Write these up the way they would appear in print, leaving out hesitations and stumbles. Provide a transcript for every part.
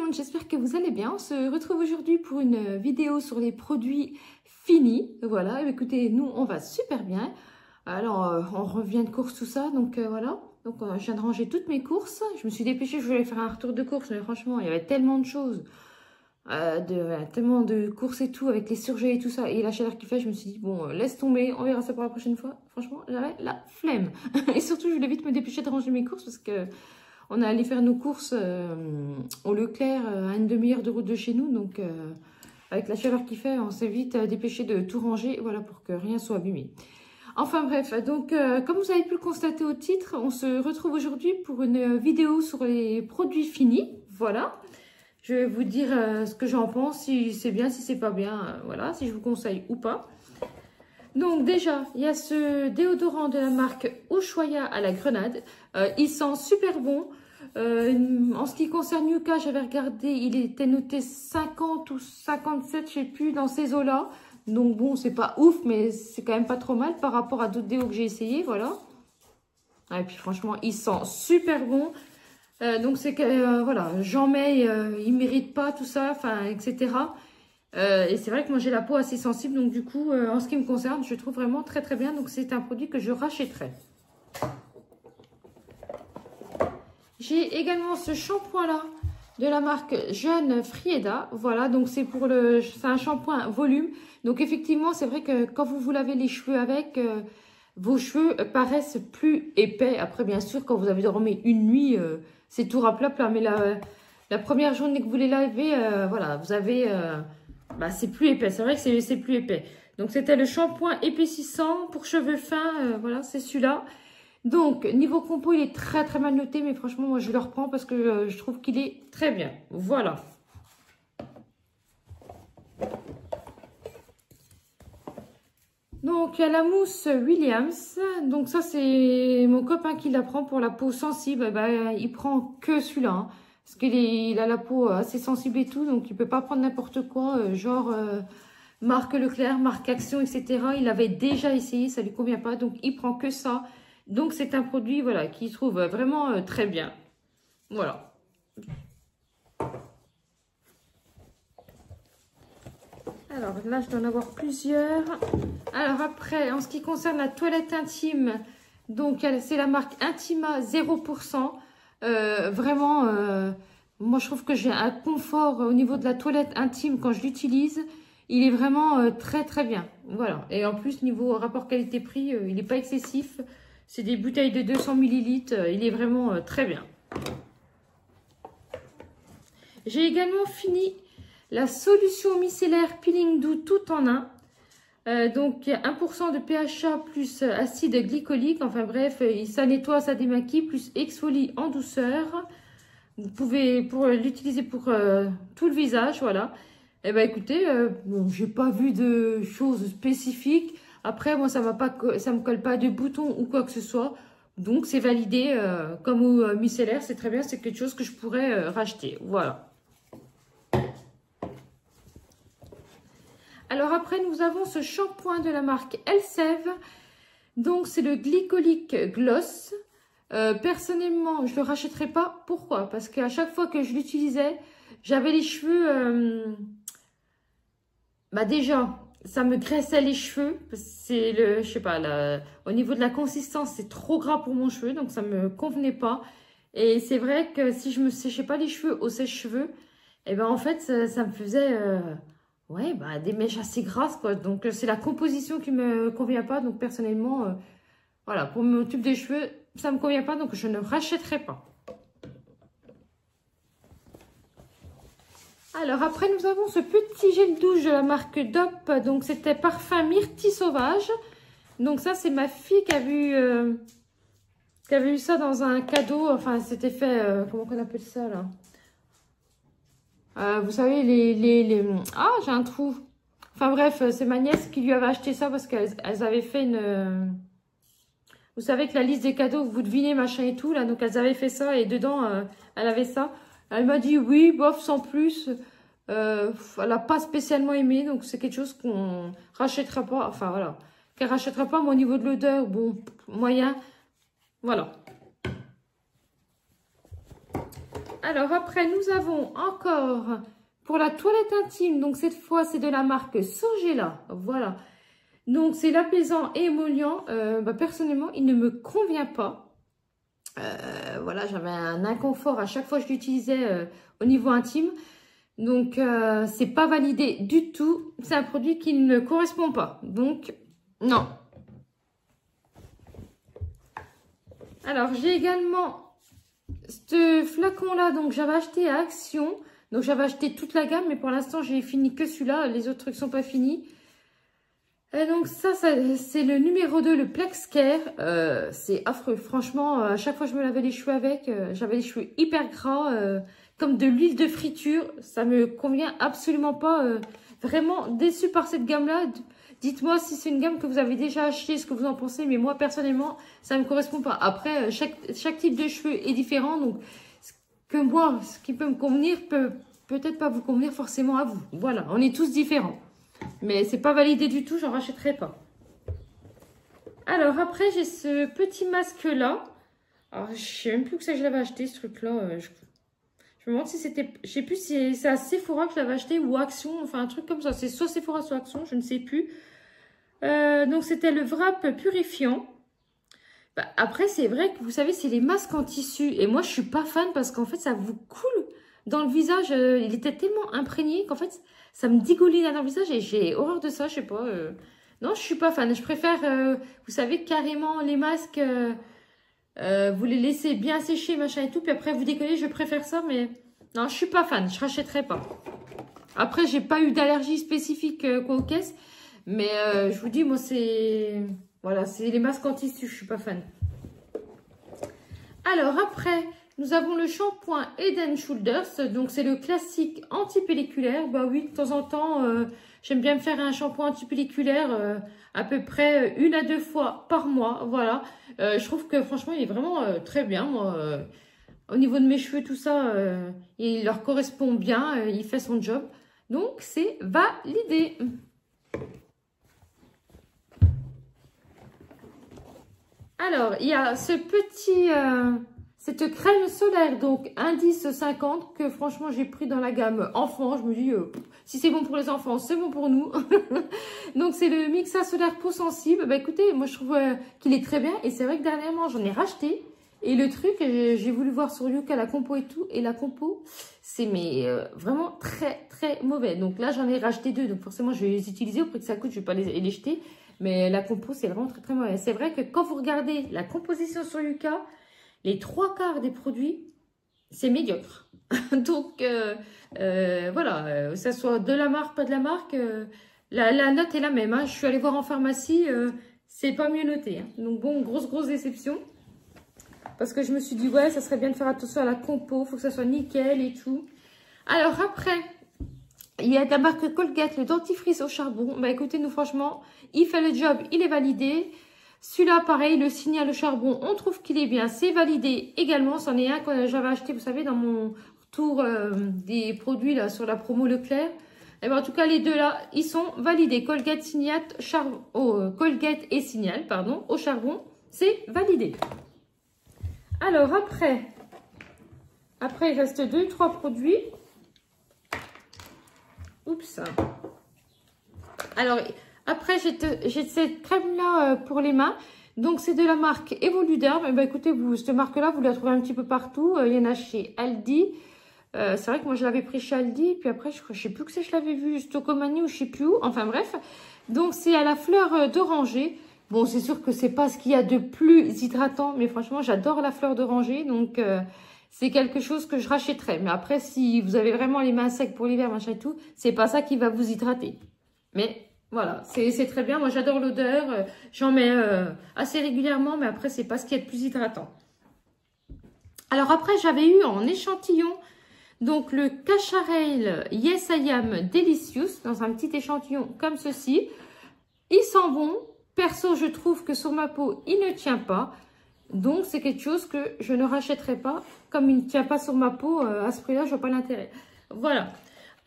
monde, j'espère que vous allez bien. On se retrouve aujourd'hui pour une vidéo sur les produits finis. Voilà, écoutez, nous on va super bien. Alors on revient de course tout ça, donc voilà. Donc je viens de ranger toutes mes courses. Je me suis dépêchée, je voulais faire un retour de course, mais franchement il y avait tellement de choses. Tellement de courses et tout, avec les surgelés et tout ça, et la chaleur qu'il fait, je me suis dit, bon, laisse tomber, on verra ça pour la prochaine fois. Franchement, j'avais la flemme. Et surtout, je voulais vite me dépêcher de ranger mes courses, parce que on est allé faire nos courses au Leclerc, à une demi-heure de route de chez nous, donc avec la chaleur qu'il fait, on s'est vite dépêché de tout ranger, voilà, pour que rien soit abîmé. Enfin bref, donc comme vous avez pu le constater au titre, on se retrouve aujourd'hui pour une vidéo sur les produits finis, voilà. Je vais vous dire ce que j'en pense, si c'est bien, si c'est pas bien, voilà, si je vous conseille ou pas. Donc déjà, il y a ce déodorant de la marque Ushuaïa à la grenade. Il sent super bon. En ce qui concerne Yuka, j'avais regardé, il était noté 50 ou 57, je sais plus, dans ces eaux-là. Donc bon, c'est pas ouf, mais c'est quand même pas trop mal par rapport à d'autres déos que j'ai essayé, voilà. Et puis franchement, il sent super bon. Donc c'est que voilà, j'en mets, il mérite pas tout ça, enfin etc. Et c'est vrai que moi j'ai la peau assez sensible, donc du coup en ce qui me concerne, je trouve vraiment très très bien. Donc c'est un produit que je rachèterai. J'ai également ce shampoing là de la marque Jeune Frieda. Voilà, donc c'est un shampoing volume. Donc effectivement, c'est vrai que quand vous lavez les cheveux avec, vos cheveux paraissent plus épais. Après bien sûr, quand vous avez dormi une nuit, c'est tout raplat, mais la première journée que vous les lavez, voilà, vous avez, c'est plus épais. C'est vrai que c'est plus épais. Donc c'était le shampoing épaississant pour cheveux fins, voilà, c'est celui-là. Donc niveau compo, il est très très mal noté, mais franchement moi je le reprends parce que je trouve qu'il est très bien. Voilà. Donc, il y a la mousse Williams. Donc, ça, c'est mon copain qui la prend pour la peau sensible. Il prend que celui-là. Hein, parce qu'il a la peau assez sensible et tout. Donc, il peut pas prendre n'importe quoi. Genre, marque Leclerc, marque Action, etc. Il avait déjà essayé. Ça lui convient pas. Donc, il prend que ça. Donc, c'est un produit, voilà, qu'il trouve vraiment très bien. Voilà. Alors là, je dois en avoir plusieurs. Alors après, en ce qui concerne la toilette intime, donc c'est la marque Intima 0%. Vraiment, moi je trouve que j'ai un confort au niveau de la toilette intime quand je l'utilise. Il est vraiment très très bien. Voilà. Et en plus, niveau rapport qualité-prix, il n'est pas excessif. C'est des bouteilles de 200 ml. Il est vraiment très bien. J'ai également fini la solution micellaire peeling doux tout en un. Donc 1% de PHA plus acide glycolique. Enfin bref, ça nettoie, ça démaquille, plus exfolie en douceur. Vous pouvez l'utiliser pour tout le visage, voilà. Et ben écoutez, bon, j'ai pas vu de choses spécifiques. Après, moi, ça me colle pas de boutons ou quoi que ce soit. Donc c'est validé comme au micellaire, c'est très bien, c'est quelque chose que je pourrais racheter. Voilà. Alors après, nous avons ce shampoing de la marque Elseve. Donc, c'est le Glycolic Gloss. Personnellement, je ne le rachèterai pas. Pourquoi? Parce qu'à chaque fois que je l'utilisais, j'avais les cheveux... déjà, ça me graissait les cheveux. C'est je sais pas, au niveau de la consistance, c'est trop gras pour mon cheveu. Donc, ça ne me convenait pas. Et c'est vrai que si je ne me séchais pas les cheveux au sèche-cheveux, et ben en fait, ça me faisait... ouais, des mèches assez grasses, quoi. Donc, c'est la composition qui me convient pas. Donc, personnellement, voilà, pour mon tube des cheveux, ça me convient pas. Donc, je ne rachèterai pas. Alors, après, nous avons ce petit gel douche de la marque DOP. Donc, c'était parfum myrtille sauvage. Donc, ça, c'est ma fille qui avait eu ça dans un cadeau. Enfin, c'était fait, comment on appelle ça, là? Vous savez, Ah, j'ai un trou. Enfin bref, c'est ma nièce qui lui avait acheté ça parce qu'elles avaient fait une... Vous savez que la liste des cadeaux, vous devinez, machin et tout, là. Donc, elles avaient fait ça et dedans, elle avait ça. Elle m'a dit, oui, bof, sans plus. Elle n'a pas spécialement aimé. Donc, c'est quelque chose qu'on rachètera pas. Enfin, voilà. Qu'elle rachètera pas, mais au niveau de l'odeur, bon, moyen. Voilà. Alors après, nous avons encore pour la toilette intime. Donc cette fois, c'est de la marque Sogela. Voilà. Donc c'est l'apaisant et émollient. Personnellement, il ne me convient pas. Voilà, j'avais un inconfort à chaque fois que je l'utilisais au niveau intime. Donc c'est pas validé du tout. C'est un produit qui ne me correspond pas. Donc non. Alors j'ai également ce flacon là. Donc j'avais acheté à Action. Donc j'avais acheté toute la gamme. Mais pour l'instant j'ai fini que celui-là. Les autres trucs sont pas finis. Et donc ça c'est le numéro 2, le Plex Care. C'est affreux. Franchement, à chaque fois que je me lavais les cheveux avec, j'avais les cheveux hyper gras, comme de l'huile de friture. Ça me convient absolument pas. Vraiment déçue par cette gamme-là. Dites-moi si c'est une gamme que vous avez déjà achetée, ce que vous en pensez. Mais moi, personnellement, ça ne me correspond pas. Après, chaque type de cheveux est différent. Donc, ce qui peut me convenir, peut peut-être pas vous convenir forcément à vous. Voilà, on est tous différents. Mais c'est pas validé du tout, j'en rachèterai pas. Alors après, j'ai ce petit masque là. Alors, je sais même plus que ça je l'avais acheté, ce truc là. Je me demande si c'était, je sais plus si c'est à Sephora que je l'avais acheté ou Action, enfin un truc comme ça. C'est soit Sephora, soit Action, je ne sais plus. Donc c'était le Wrap purifiant. Après, c'est vrai que vous savez, c'est les masques en tissu. Et moi, je suis pas fan parce qu'en fait, ça vous coule dans le visage. Il était tellement imprégné qu'en fait, ça me dégouline dans le visage et j'ai horreur de ça, je sais pas. Non, je suis pas fan. Je préfère, vous savez, carrément les masques, vous les laissez bien sécher, machin et tout, puis après vous décollez. Je préfère ça, mais non, je suis pas fan. Je rachèterai pas. Après, j'ai pas eu d'allergie spécifique quoi aux caisses, mais je vous dis, moi, c'est voilà, c'est les masques en tissu. Je suis pas fan. Alors après, nous avons le shampoing Head & Shoulders. Donc, c'est le classique anti-pelliculaire. Bah oui, de temps en temps, j'aime bien me faire un shampoing anti-pelliculaire à peu près 1 à 2 fois par mois. Voilà. Je trouve que franchement, il est vraiment très bien. Moi, au niveau de mes cheveux, tout ça, il leur correspond bien. Il fait son job. Donc, c'est validé. Alors, il y a ce petit... cette crème solaire, donc indice 50, que franchement j'ai pris dans la gamme enfant. Je me dis, si c'est bon pour les enfants, c'est bon pour nous. Donc c'est le Mixa solaire peau sensible. Bah écoutez, moi je trouve qu'il est très bien. Et c'est vrai que dernièrement j'en ai racheté. Et le truc, j'ai voulu voir sur Yuka la compo et tout. Et la compo, c'est vraiment très très mauvais. Donc là j'en ai racheté 2. Donc forcément je vais les utiliser. Au prix que ça coûte, je ne vais pas les jeter. Mais la compo c'est vraiment très très mauvais. C'est vrai que quand vous regardez la composition sur Yuka, les 3/4 des produits, c'est médiocre. Donc, voilà, que ça soit de la marque, pas de la marque, la note est la même. Hein. Je suis allée voir en pharmacie, c'est pas mieux noté. Hein. Donc, bon, grosse déception. Parce que je me suis dit, ouais, ça serait bien de faire attention à la compo, il faut que ça soit nickel et tout. Alors, après, il y a de la marque Colgate, le dentifrice au charbon. Bah, écoutez, nous, franchement, il fait le job, il est validé. Celui-là, pareil, le signal au charbon, on trouve qu'il est bien. C'est validé également. C'en est un que j'avais acheté, vous savez, dans mon tour des produits là sur la promo Leclerc. Et ben, en tout cas, les deux là, ils sont validés. Colgate, Colgate et Signal, pardon, au charbon, c'est validé. Alors, après, il reste 2-3 produits. Oups. Alors... Après, j'ai cette crème-là pour les mains. Donc, c'est de la marque Evoluderm. Et ben, écoutez, cette marque-là, vous la trouvez un petit peu partout. Il y en a chez Aldi. C'est vrai que moi, je l'avais pris chez Aldi. Puis après, je sais plus que c'est, je l'avais vu Stocomanie ou je sais plus où. Enfin, bref. Donc, c'est à la fleur d'oranger. Bon, c'est sûr que c'est pas ce qu'il y a de plus hydratant. Mais franchement, j'adore la fleur d'oranger. Donc, c'est quelque chose que je rachèterais. Mais après, si vous avez vraiment les mains secs pour l'hiver, machin et tout, c'est pas ça qui va vous hydrater. Mais... voilà, c'est très bien. Moi, j'adore l'odeur. J'en mets assez régulièrement, mais après, c'est pas ce qui est le plus hydratant. Alors après, j'avais eu en échantillon donc le Cacharel Yes I Am Delicious dans un petit échantillon comme ceci. Il sent bon. Perso, je trouve que sur ma peau, il ne tient pas. Donc, c'est quelque chose que je ne rachèterai pas. Comme il ne tient pas sur ma peau, à ce prix-là, je vois pas l'intérêt. Voilà.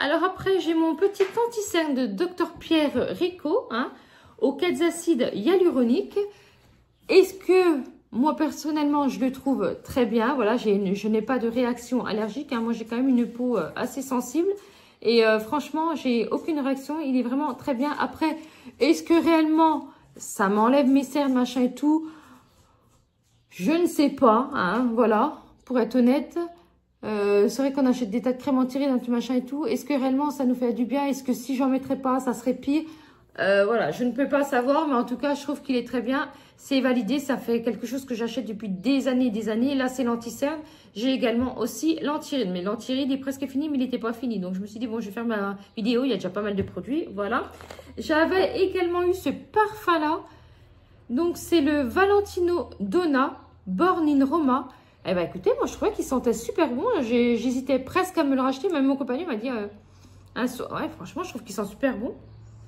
Alors après, j'ai mon petit anti-cerne de Dr Pierre Rico, hein, aux 4 acides hyaluroniques. Est-ce que Moi, personnellement, je le trouve très bien. Voilà, je n'ai pas de réaction allergique. Hein. Moi, j'ai quand même une peau assez sensible. Et franchement, j'ai aucune réaction. Il est vraiment très bien. Après, est-ce que réellement, ça m'enlève mes cernes, machin et tout? Je ne sais pas. Hein, voilà, pour être honnête. C'est vrai qu'on achète des tas de crèmes anti-rides, machin et tout. Est-ce que réellement, ça nous fait du bien? Est-ce que si j'en mettrais pas, ça serait pire? Voilà, je ne peux pas savoir, mais en tout cas, je trouve qu'il est très bien. C'est validé, ça fait quelque chose que j'achète depuis des années et des années. Là, c'est l'anti-cerne. J'ai également aussi l'anti-ride. Mais l'anti-ride est presque fini, mais il n'était pas fini. Donc, je me suis dit, bon, je vais faire ma vidéo. Il y a déjà pas mal de produits. Voilà. J'avais également eu ce parfum-là. Donc, c'est le Valentino Donna Born in Roma. Eh ben, écoutez, moi, je trouvais qu'il sentait super bon. J'hésitais presque à me le racheter. Même mon compagnon m'a dit, ouais, franchement, je trouve qu'il sent super bon.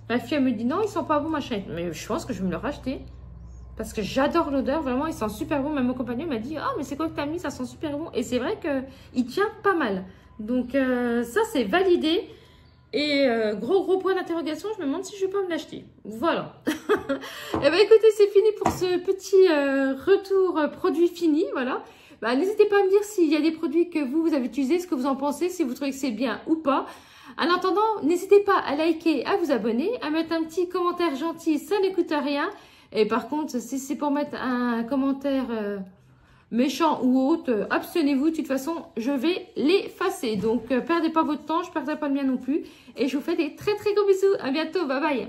La fille, elle me dit, non, ils sont pas bons, machin. Mais je pense que je vais me le racheter. Parce que j'adore l'odeur, vraiment, il sent super bon. Même mon compagnon m'a dit, ah, mais c'est quoi que t'as mis? Ça sent super bon. Et c'est vrai qu'il tient pas mal. Donc, ça, c'est validé. Et gros point d'interrogation, je me demande si je vais pas me l'acheter. Voilà. Et ben écoutez, c'est fini pour ce petit retour produit fini. Voilà. Bah, n'hésitez pas à me dire s'il y a des produits que vous avez utilisés, ce que vous en pensez, si vous trouvez que c'est bien ou pas. En attendant, n'hésitez pas à liker, à vous abonner, à mettre un petit commentaire gentil, ça ne coûte rien. Et par contre, si c'est pour mettre un commentaire méchant ou autre, abstenez-vous. De toute façon, je vais l'effacer. Donc, perdez pas votre temps, je ne perdrai pas le mien non plus. Et je vous fais des très gros bisous. À bientôt, bye bye.